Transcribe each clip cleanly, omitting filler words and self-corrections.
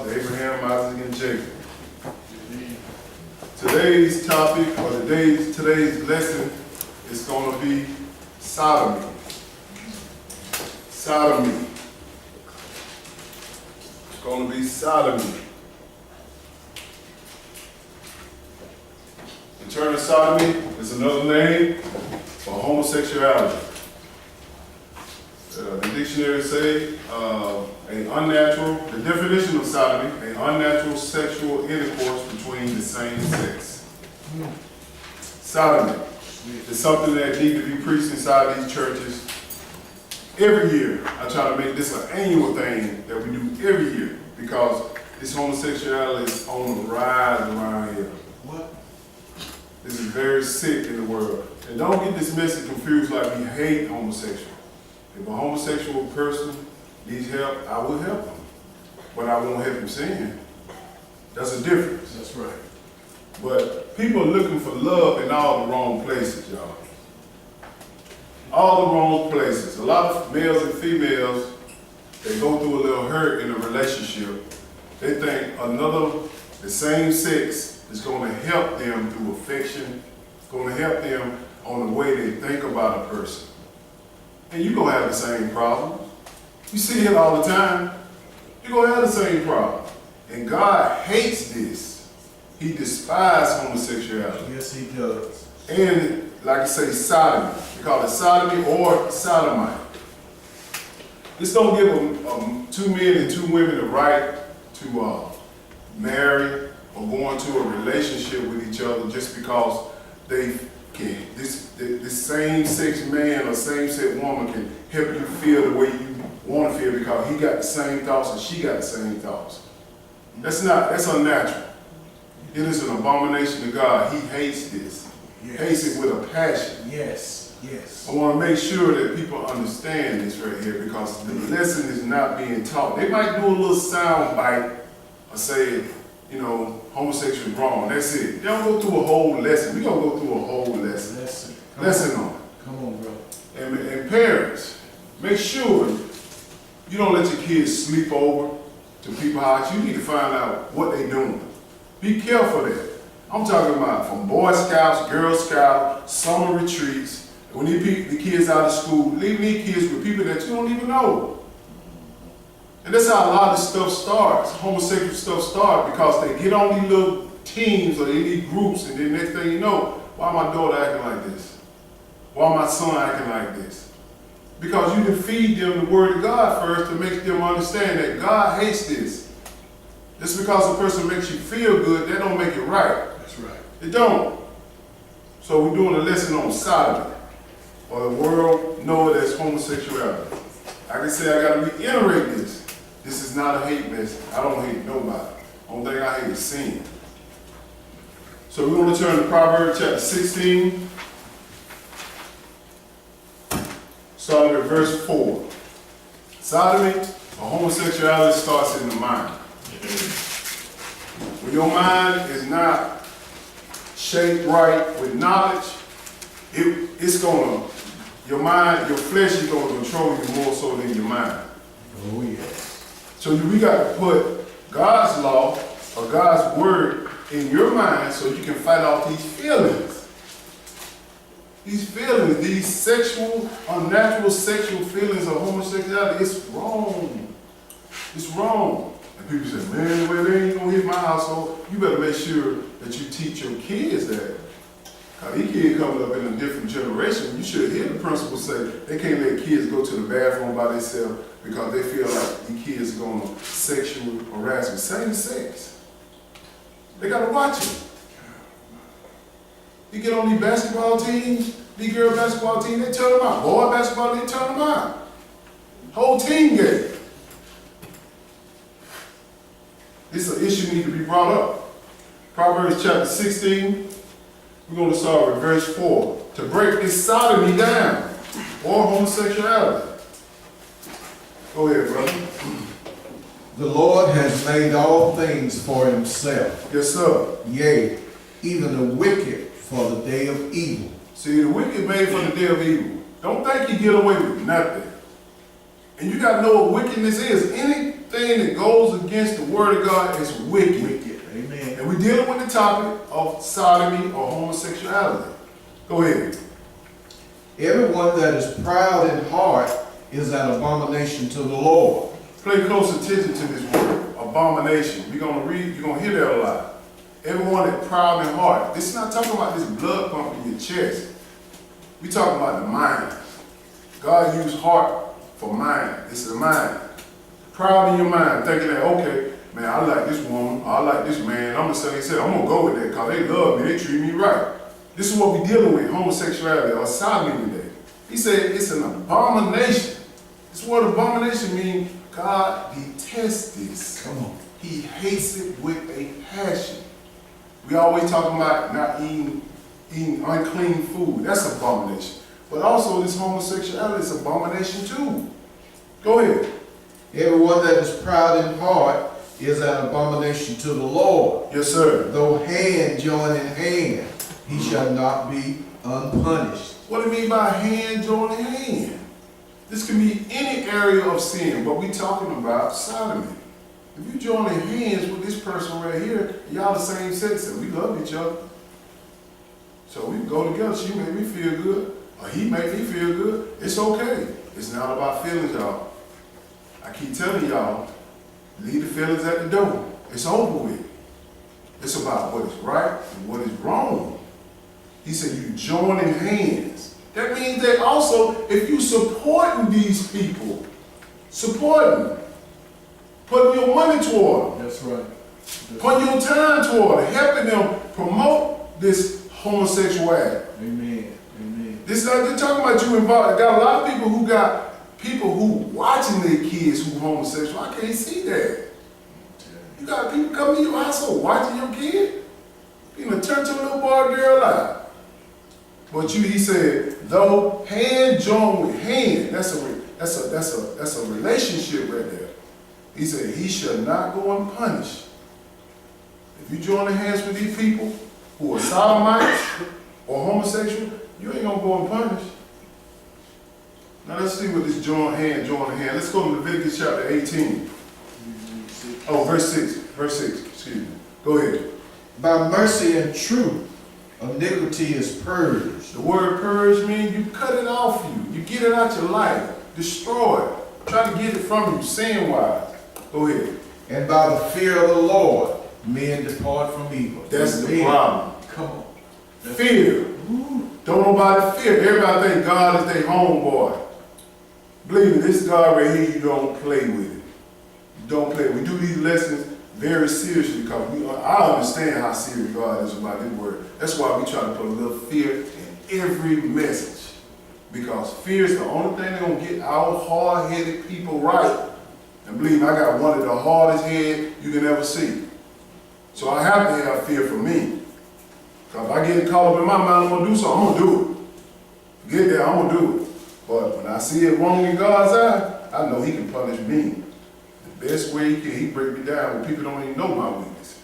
Abraham, Isaac, and Jacob. Today's topic, or today's lesson, is going to be sodomy. Sodomy. It's going to be sodomy. In terms of sodomy, is another name for homosexuality. The dictionary say the definition of sodomy, an unnatural sexual intercourse between the same sex. Sodomy is something that needs to be preached inside these churches every year. I try to make this an annual thing that we do every year because this homosexuality is on the rise around here. What? This is very sick in the world. And don't get this message confused like we hate homosexuals. If a homosexual person needs help, I will help him. But I won't help him sin. That's a difference. That's right. But people are looking for love in all the wrong places, y'all. All the wrong places. A lot of males and females, they go through a little hurt in a relationship. They think the same sex is going to help them through affection. It's going to help them on the way they think about a person. And you're going to have the same problem. You see it all the time. You're going to have the same problem. And God hates this. He despises homosexuality. Yes, he does. And, like I say, sodomy. We call it sodomy or sodomite. This don't give two men and two women the right to marry or go into a relationship with each other just because they can. This same-sex man or same-sex woman can help you feel the way you want to feel because he got the same thoughts and she got the same thoughts. That's unnatural. It is an abomination to God. He hates this. Yes. Hates it with a passion. Yes, yes. I want to make sure that people understand this right here because the lesson is not being taught. They might do a little sound bite or say, homosexual is wrong. That's it. They don't go through a whole lesson. We're going to go through a whole lesson. Lesson on it. Come on, bro. And parents, make sure you don't let your kids sleep over to people's house. You need to find out what they're doing. Be careful of that. I'm talking about from Boy Scouts, Girl Scouts, summer retreats. When you pick the kids out of school, leave these kids with people that you don't even know. And that's how a lot of stuff starts. Homosexual stuff starts because they get on these little teams or these groups, and then next thing you know, why my daughter acting like this? Why my son acting like this? Because you can feed them the word of God first to make them understand that God hates this. Just because a person makes you feel good, that don't make it right. That's right. It don't. So we're doing a lesson on sodomy, or the world know it as homosexuality. Like I said, I got to reiterate this. This is not a hate message. I don't hate nobody. Only thing I hate is sin. So we're going to turn to Proverbs chapter 16, starting at verse 4. Sodomy or homosexuality starts in the mind. When your mind is not shaped right with knowledge, your flesh is going to control you more so than your mind. Oh, yes. So we got to put God's law or God's word in your mind so you can fight off these feelings. These feelings, these unnatural sexual feelings of homosexuality, it's wrong. It's wrong. And people say, man, well, they ain't gonna hit my household. You better make sure that you teach your kids that. Now, these kids coming up in a different generation, you should hear the principal say they can't let kids go to the bathroom by themselves because they feel like these kids are going to sexual harassment. Same sex. They got to watch it. You get on these basketball teams, these girl basketball teams, they turn them out. Boy basketball, they turn them out. Whole team game. This is an issue that needs to be brought up. Proverbs chapter 16, we're going to start with verse 4. To break this sodomy down, or homosexuality. Go ahead, brother. The Lord has made all things for himself. Yes, sir. Yea, even the wicked for the day of evil. See, the wicked made for the day of evil. Don't think you get away with nothing. And you got to know what wickedness is. Anything Anything that goes against the word of God is wicked. Wicked. Amen. And we're dealing with the topic of sodomy or homosexuality. Go ahead. Everyone that is proud in heart is an abomination to the Lord. Pay close attention to this word, abomination. We're going to read, you're going to hear that a lot. Everyone that's proud in heart. This is not talking about this blood pump in your chest. We're talking about the mind. God used heart for mind. This is the mind. Proud in your mind, thinking that, okay, man, I like this woman, I like this man, I'm going to say, I'm going to go with that because they love me, they treat me right. This is what we're dealing with, homosexuality or sodomy today. He said it's an abomination. This word abomination means God detests this. Come on. He hates it with a passion. We always talking about not eating unclean food. That's abomination. But also this homosexuality is abomination too. Go ahead. Everyone that is proud in heart is an abomination to the Lord. Yes, sir. Though hand join in hand, he shall not be unpunished. What do you mean by hand joining hand? This can be any area of sin, but we're talking about sodomy. If you join hands with this person right here, y'all the same sex, and we love each other. So we can go together. She make me feel good, or he make me feel good. It's okay. It's not about feelings, y'all. I keep telling y'all, leave the feelings at the door. It's over with. It's about what is right and what is wrong. He said you join in hands. That means that also, if you supporting these people, supporting them, putting your money toward them, That's right. putting your time toward them, helping them promote this homosexuality. Amen. Amen. This is not just talking about you involved. Got a lot of people who watching their kids who homosexual. I can't see that. You got people coming to your household watching your kid. You know, turn to a little boy or girl out. But he said, though hand join with hand, that's a relationship right there. He said, he shall not go unpunished. If you join hands with these people who are sodomites or homosexual, you ain't gonna go unpunished. Now let's see what this join hand. Let's go to Leviticus chapter 18. Oh, verse 6, excuse me. Go ahead. By mercy and truth, iniquity is purged. The word purge means you cut it off you. You get it out your life. Destroy it. Try to get it from you, sin-wise. Go ahead. And by the fear of the Lord, men depart from evil. That's the problem. Come on. Fear. Don't nobody fear. Everybody think God is their homeboy. Believe me, this God right here, you don't play with it. You don't play. We do these lessons very seriously because I understand how serious God is about His word. That's why we try to put a little fear in every message. Because fear is the only thing that's going to get our hard-headed people right. And believe me, I got one of the hardest heads you can ever see. So I have to have fear for me. Because if I get caught up in my mind, I'm going to do something, I'm going to do it. Get there, I'm going to do it. But when I see it wrong in God's eye, I know He can punish me. The best way He break me down when people don't even know my weaknesses.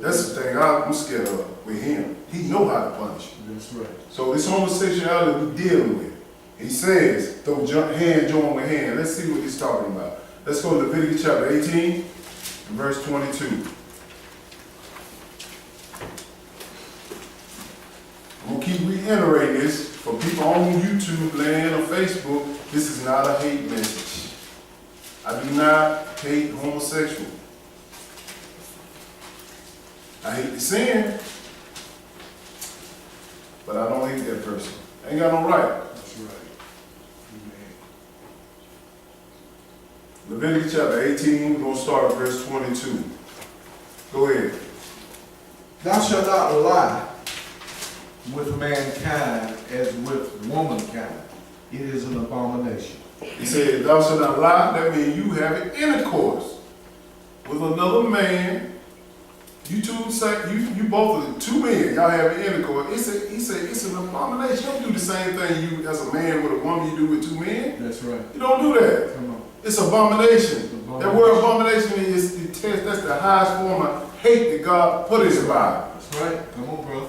That's the thing I'm scared of with Him. He know how to punish you. That's right. So this homosexuality we're dealing with. He says, though hand join with hand. Let's see what he's talking about. Let's go to Leviticus chapter 18 and verse 22. I'm going to keep reiterating this for people on YouTube land or Facebook. This is not a hate message. I do not hate homosexual. I hate the sin, but I don't hate that person. I ain't got no right. That's right. Amen. Leviticus chapter 18, we're going to start at verse 22. Go ahead. Thou shalt not lie with mankind as with womankind. It is an abomination. He said, thou shalt not lie. That means you having intercourse with another man. You both are two men. Y'all having intercourse. He said it's an abomination. You don't do the same thing you as a man with a woman you do with two men. That's right. You don't do that. Come on. It's abomination. That word abomination is the test. That's the highest form of hate that God put in the Bible. That's right. Come on, brother.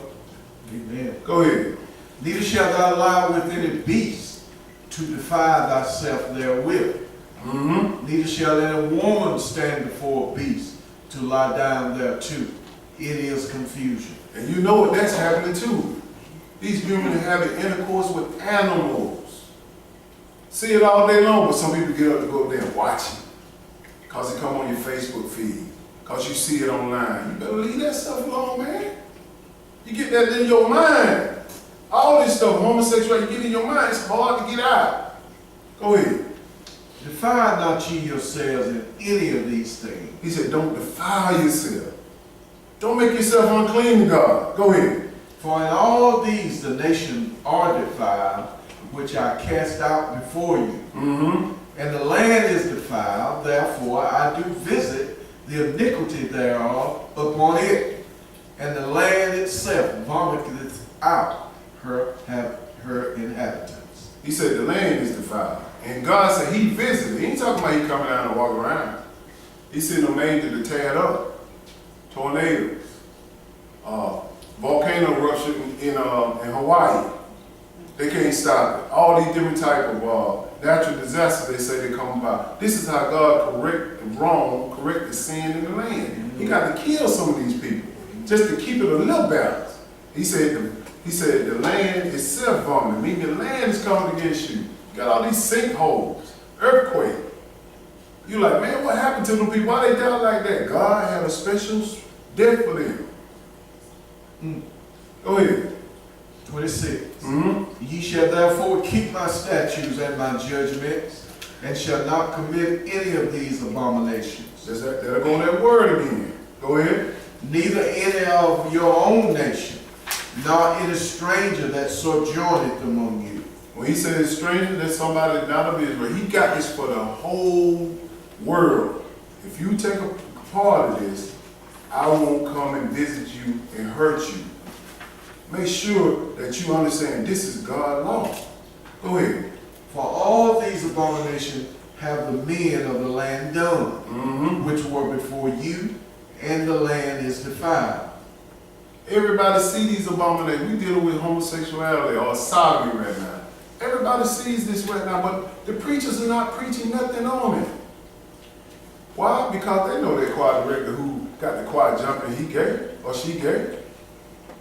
Amen. Go ahead. Neither shalt thou lie with any beast to defile thyself therewith. Mm-hmm. Neither shall any woman stand before a beast to lie down there too. It is confusion. And you know what that's happening too. These women are having intercourse with animals. See it all day long, but some people get up to go up there and watch it. Because it come on your Facebook feed. Because you see it online. You better leave that stuff alone, man. You get that in your mind. All this stuff, homosexuality, you get in your mind, it's hard to get out. Go ahead. Defile not ye yourselves in any of these things. He said, don't defile yourself. Don't make yourself unclean to God. Go ahead. For in all these the nations are defiled, which I cast out before you. Mm-hmm. And the land is defiled, therefore I do visit the iniquity thereof upon it. And the land itself vomiteth out her inhabitants. He said the land is defiled. And God said he visited. He ain't talking about he coming down and walking around. He sent an angel to tear it up. Tornadoes. Volcano eruption in Hawaii. They can't stop it. All these different type of natural disasters they say they come about. This is how God correct the sin in the land. He got to kill some of these people just to keep it a little balanced. He said the land itself vomited, meaning the land is coming against you. You got all these sinkholes, earthquake. You're like, man, what happened to them people? Why they die like that? God had a special death for them. Go ahead. 26. Mm-hmm. Ye shall therefore keep my statutes and my judgments, and shall not commit any of these abominations. That'll go on that word again. Go ahead. Neither any of your own nation, nor any stranger that sojourneth among you. When he said stranger, that's somebody not of Israel. He got this for the whole world. If you take a part of this, I won't come and visit you and hurt you. Make sure that you understand this is God's law. Go ahead. For all these abominations have the men of the land done, which were before you, and the land is defiled. Everybody see these abominations. We dealing with homosexuality or sodomy right now. Everybody sees this right now, but the preachers are not preaching nothing on it. Why? Because they know that choir director who got the choir jumping, he gay or she gay.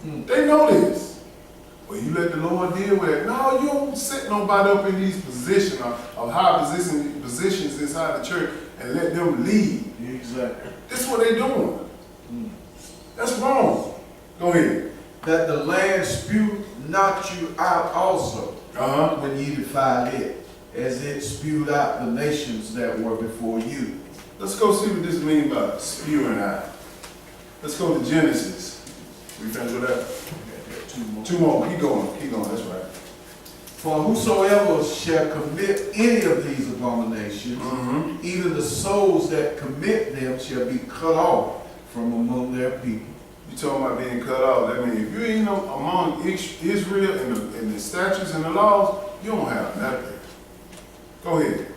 They know this. Well, you let the Lord deal with it. No, you don't set nobody up in these positions of high positions inside the church and let them lead. Exactly. That's what they're doing. That's wrong. Go ahead. That the land spew not you out also, when ye defile it, as it spewed out the nations that were before you. Let's go see what this means by spewing out. Let's go to Genesis. We finished with that? Two more. Keep going. That's right. For whosoever shall commit any of these abominations, even the souls that commit them shall be cut off from among their people. You talking about being cut off. That means if you ain't among Israel and the statutes and the laws, you don't have nothing. Go ahead.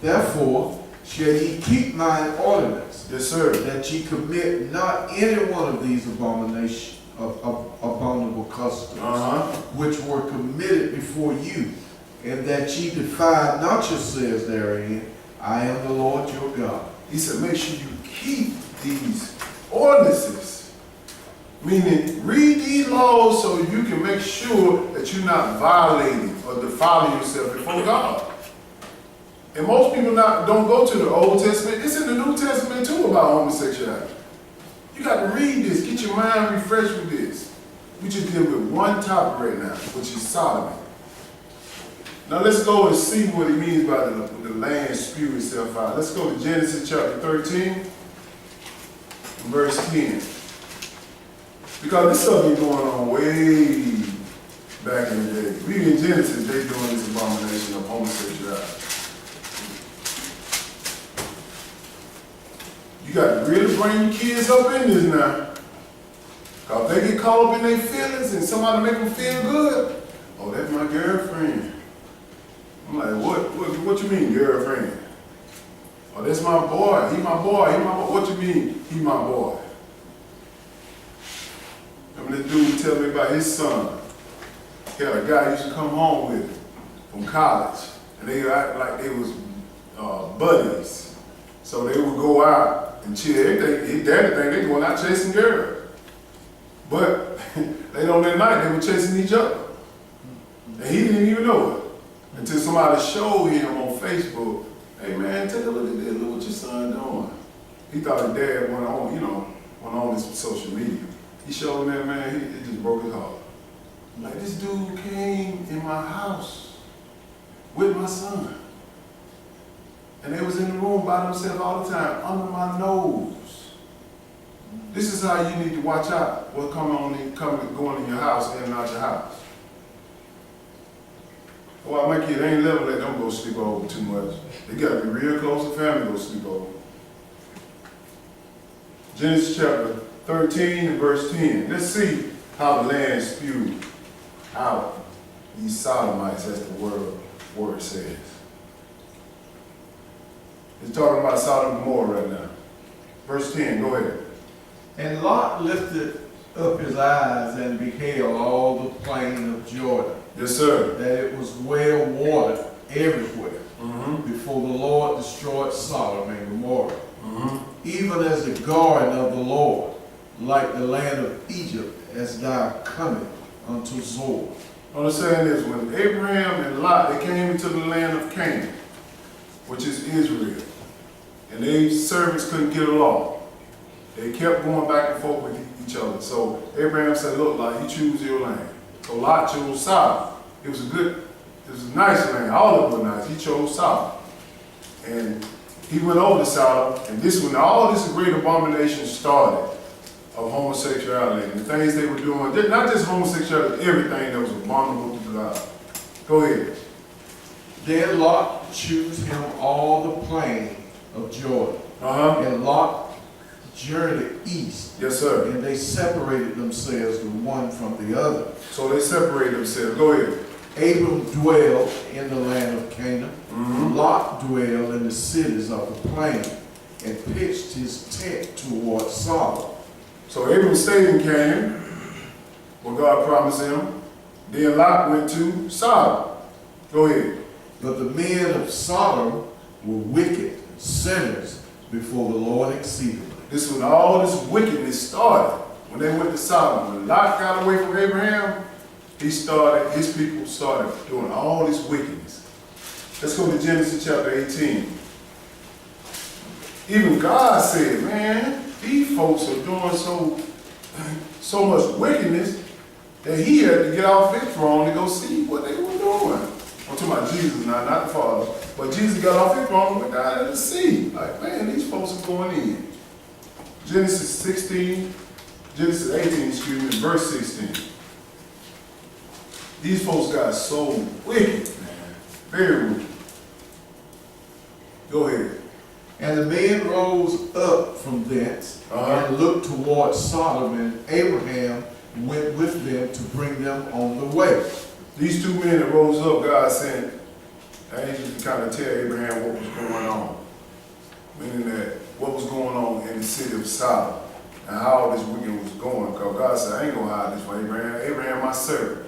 Therefore shall ye keep mine ordinance, Yes, sir. that ye commit not any one of these abominations of abominable customs, which were committed before you, and that ye defile not yourselves therein. I am the Lord your God. He said, make sure you keep these ordinances. Meaning, read these laws so you can make sure that you're not violating or defiling yourself before God. And most people don't go to the Old Testament. It's in the New Testament too about homosexuality. You got to read this, get your mind refreshed with this. We just deal with one topic right now, which is sodomy. Now let's go and see what he means by the land spew itself out. Let's go to Genesis chapter 13, verse 10. Because this stuff been going on way back in the day. Read in Genesis, they doing this abomination of homosexuality. You got to really bring your kids up in this now. Because if they get caught up in their feelings and somebody make them feel good, oh, that's my girlfriend. I'm like, what you mean, girlfriend? Oh, that's my boy. He my boy. What you mean, he my boy? Remember this dude tell me about his son. He had a guy he used to come home with from college. And they act like they was buddies. So they would go out and chill. His daddy think they going out chasing girls. But later on that night, they were chasing each other. And he didn't even know it. Until somebody showed him on Facebook, hey man, take a look at this, look what your son doing. He thought his dad went on this social media. He showed him that, man, it just broke his heart. Like, this dude came in my house with my son. And they was in the room by themselves all the time, under my nose. This is how you need to watch out what's going in your house and out your house. Well, my kid ain't never let them go sleep over too much. They gotta be real close to family to go sleep over. Genesis chapter 13 and verse 10. Let's see how the land spewed out these sodomites, as the word says. It's talking about Sodom and Gomorrah right now. Verse 10, go ahead. And Lot lifted up his eyes and beheld all the plain of Jordan, Yes, sir. that it was well watered everywhere, before the Lord destroyed Sodom and Gomorrah, even as the garden of the Lord, like the land of Egypt, as thou comest unto Zoar. Understand this, when Abraham and Lot, they came into the land of Canaan, which is Israel, and their servants couldn't get along. They kept going back and forth with each other. So Abraham said, look, Lot, you choose your land. So Lot chose Sodom. It was a nice land. All of them were nice. He chose Sodom. And he went over to Sodom, and when all this great abomination started of homosexuality and the things they were doing, not just homosexuality, everything that was abominable to God. Go ahead. Then Lot chose him all the plain of Jordan. And Lot journeyed east. Yes, sir. And they separated themselves the one from the other. So they separated themselves. Go ahead. Abram dwelled in the land of Canaan. Lot dwelled in the cities of the plain and pitched his tent toward Sodom. So Abram stayed in Canaan, where God promised him. Then Lot went to Sodom. Go ahead. But the men of Sodom were wicked sinners before the Lord exceedingly. This is when all this wickedness started. When they went to Sodom, when Lot got away from Abraham, his people started doing all this wickedness. Let's go to Genesis chapter 18. Even God said, man, these folks are doing so much wickedness that he had to get off his throne to go see what they were doing. I'm talking about Jesus now, not the Father. But Jesus got off his throne and went down to the sea. Like, man, these folks are going in. Genesis 18, verse 16. These folks got so wicked, man. Very wicked. Go ahead. And the men rose up from thence and looked toward Sodom, and Abraham went with them to bring them on the way. These two men that rose up, God sent angels to kind of tell Abraham what was going on. Meaning that what was going on in the city of Sodom and how this wicked was going. Because God said, I ain't going to hide this from Abraham. Abraham, my servant.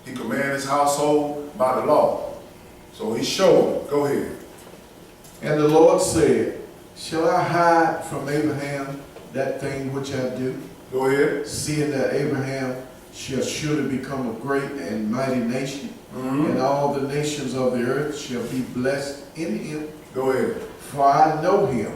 He commanded his household by the law. So he showed them. Go ahead. And the Lord said, shall I hide from Abraham that thing which I do? Go ahead. Seeing that Abraham shall surely become a great and mighty nation, and all the nations of the earth shall be blessed in him. Go ahead. For I know him,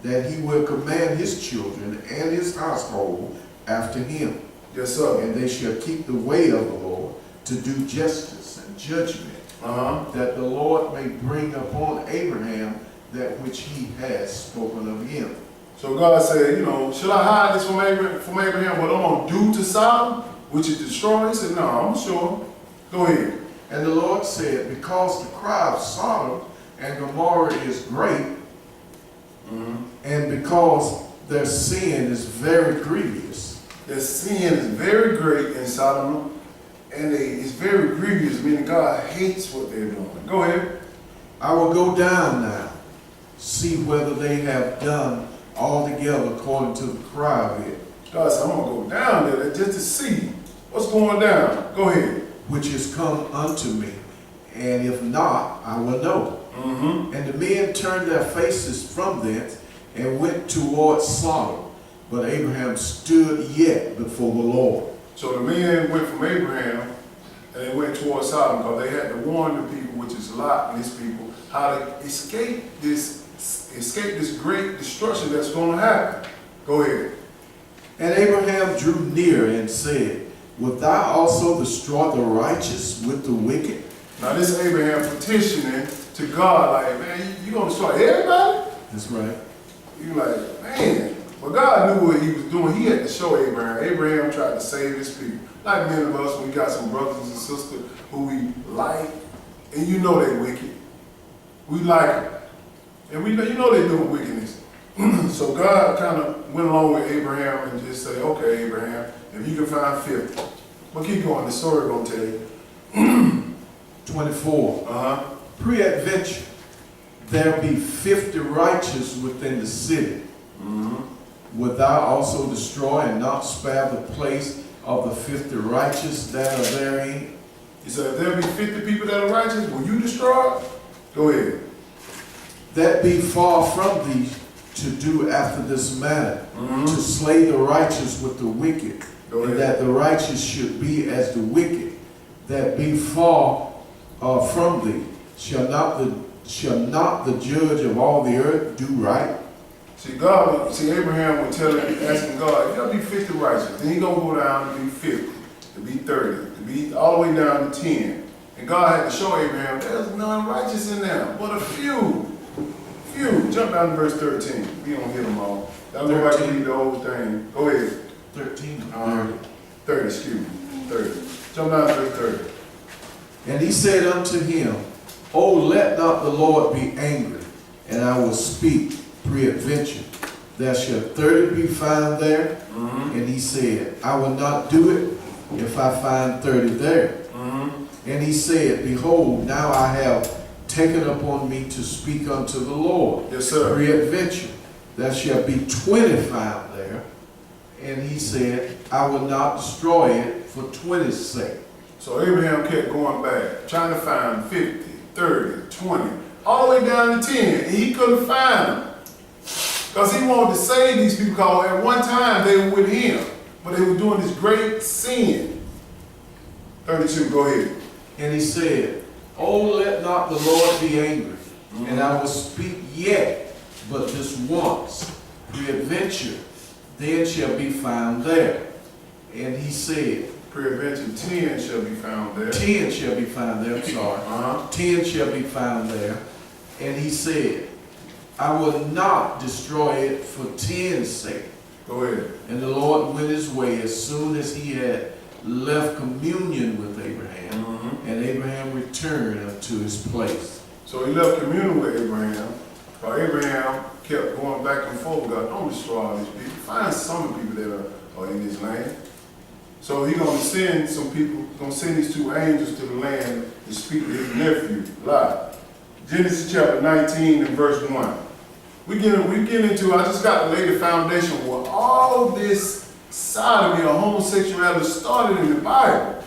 that he will command his children and his household after him. Yes, sir. And they shall keep the way of the Lord to do justice and judgment, that the Lord may bring upon Abraham that which he has spoken of him. So God said, should I hide this from Abraham, what I'm going to do to Sodom, which is destroy? He said, no, I'm sure. Go ahead. And the Lord said, because the cry of Sodom and Gomorrah is great, and because their sin is very grievous. Their sin is very great in Sodom, and it's very grievous, meaning God hates what they're doing. Go ahead. I will go down now, see whether they have done altogether according to the cry of it. God said, I'm going to go down there just to see what's going down. Go ahead. Which is come unto me, and if not, I will know. And the men turned their faces from thence and went toward Sodom. But Abraham stood yet before the Lord. So the men went from Abraham and they went towards Sodom because they had to warn the people, which is Lot and his people, how to escape this great destruction that's going to happen. Go ahead. And Abraham drew near and said, wilt thou also destroy the righteous with the wicked? Now this is Abraham petitioning to God, like, man, you going to destroy everybody? That's right. You like, man. But God knew what he was doing. He had to show Abraham. Abraham tried to save his people. Like many of us, we got some brothers and sisters who we like, and you know they wicked. We like them. And you know they're doing wickedness. So God kind of went along with Abraham and just said, okay, Abraham, if you can find 50. But keep going, the story going to tell you. 24. Pre-adventure, there be 50 righteous within the city. Wilt thou also destroy and not spare the place of the 50 righteous that are therein? He said, if there be 50 people that are righteous, will you destroy it? Go ahead. That be far from thee to do after this manner, to slay the righteous with the wicked, and that the righteous should be as the wicked. That be far from thee. Shall not the judge of all the earth do right? See, Abraham would asking God, if there'll be 50 righteous, then he's going to go down to be 50, to be 30, to be all the way down to 10. And God had to show Abraham, there's none righteous in there, but a few. Jump down to verse 13. We don't hit them all. Now go back and read the whole thing. Go ahead. 13. 30, excuse me. 30. Jump down to verse 30. And he said unto him, O let not the Lord be angry, and I will speak pre-adventure. There shall 30 be found there. And he said, I will not do it if I find 30 there. And he said, behold, now I have taken upon me to speak unto the Lord. Yes, sir. Pre-adventure. There shall be 20 found there. And he said, I will not destroy it for 20's sake. So Abraham kept going back, trying to find 50, 30, 20, all the way down to 10. And he couldn't find them. Because he wanted to save these people, because at one time they were with him. But they were doing this great sin. 32, go ahead. And he said, O let not the Lord be angry, and I will speak yet but this once. Peradventure, then shall be found there. And he said, Peradventure, 10 shall be found there. 10 shall be found there, I'm sorry. 10 shall be found there. And he said, I will not destroy it for 10's sake. Go ahead. And the Lord went his way as soon as he had left communion with Abraham. And Abraham returned unto his place. So he left communion with Abraham. While Abraham kept going back and forth with God, don't destroy all these people. Find some of the people that are in this land. So he's going to send some people, going to send these two angels to the land to speak to his nephew, Lot. Genesis chapter 19 and verse 1. We get into, I just got to lay the foundation where all this sodomy or homosexuality started in the Bible.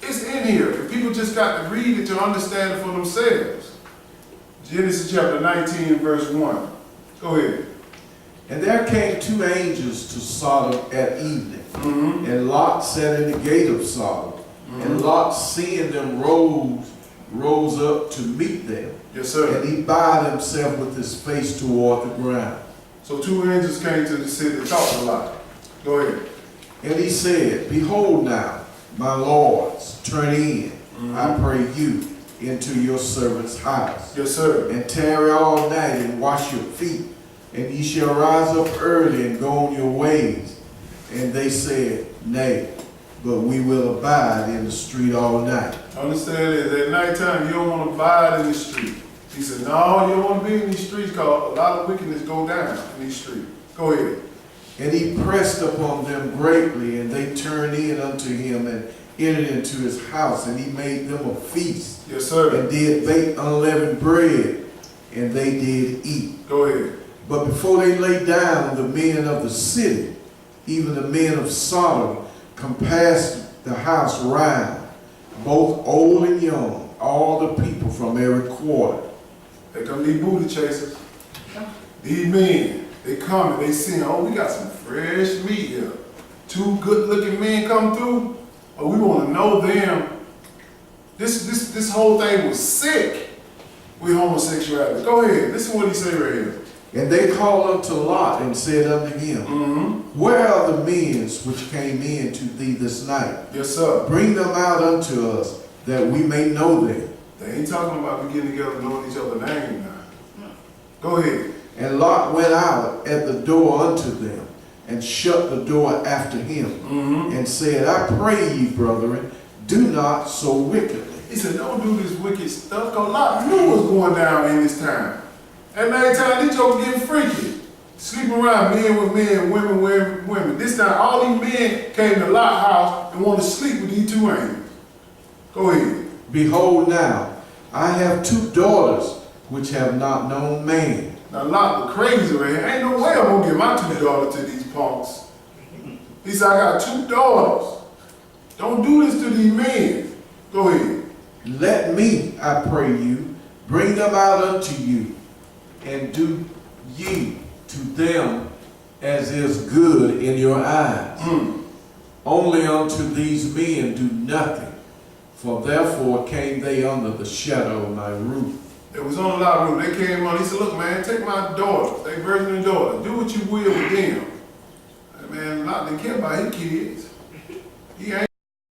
It's in here. If people just got to read it to understand it for themselves. Genesis chapter 19 verse 1. Go ahead. And there came two angels to Sodom at evening, and Lot sat in the gate of Sodom. And Lot, seeing them, rose up to meet them. Yes, sir. And he bowed himself with his face toward the ground. So two angels came to the city to talk to Lot. Go ahead. And he said, behold now, my lords, turn in, I pray you, into your servant's house. Yes, sir. And tarry all night and wash your feet, and ye shall rise up early and go on your ways. And they said, nay, but we will abide in the street all night. Understand this, at nighttime you don't want to abide in the street. He said, no, you don't want to be in these streets because a lot of wickedness go down in these streets. Go ahead. And he pressed upon them greatly, and they turned in unto him and entered into his house, and he made them a feast. Yes, sir. And did bake unleavened bread, and they did eat. Go ahead. But before they lay down, the men of the city, even the men of Sodom, compassed the house round, both old and young, all the people from every quarter. They come, these booty chasers. These men, they come and they see, oh, we got some fresh meat here. Two good-looking men come through. Oh, we want to know them. This whole thing was sick with homosexuality. Go ahead, listen to what he say right here. And they called unto Lot and said unto him, Where are the men which came in to thee this night? Yes, sir. Bring them out unto us, that we may know them. They ain't talking about we getting together knowing each other's name now. Go ahead. And Lot went out at the door unto them, and shut the door after him, and said, I pray ye, brethren, do not so wickedly. He said, don't do this wicked stuff, because Lot knew what's going down in this time. And every time these jokers getting freaky. Sleeping around men with men, women with women. This time all these men came to Lot's house and wanted to sleep with these two angels. Go ahead. Behold now, I have two daughters which have not known man. Now Lot was crazy right here. Ain't no way I'm gonna give my two daughters to these punks. He said, I got two daughters. Don't do this to these men. Go ahead. Let me, I pray you, bring them out unto you, and do ye to them as is good in your eyes. Only unto these men do nothing, for therefore came they under the shadow of my roof. It was on a lot of roof. They came on. He said, look, man, take my daughters. They virgin and daughters. Do what you will with them. Man, Lot didn't care about his kids. He ain't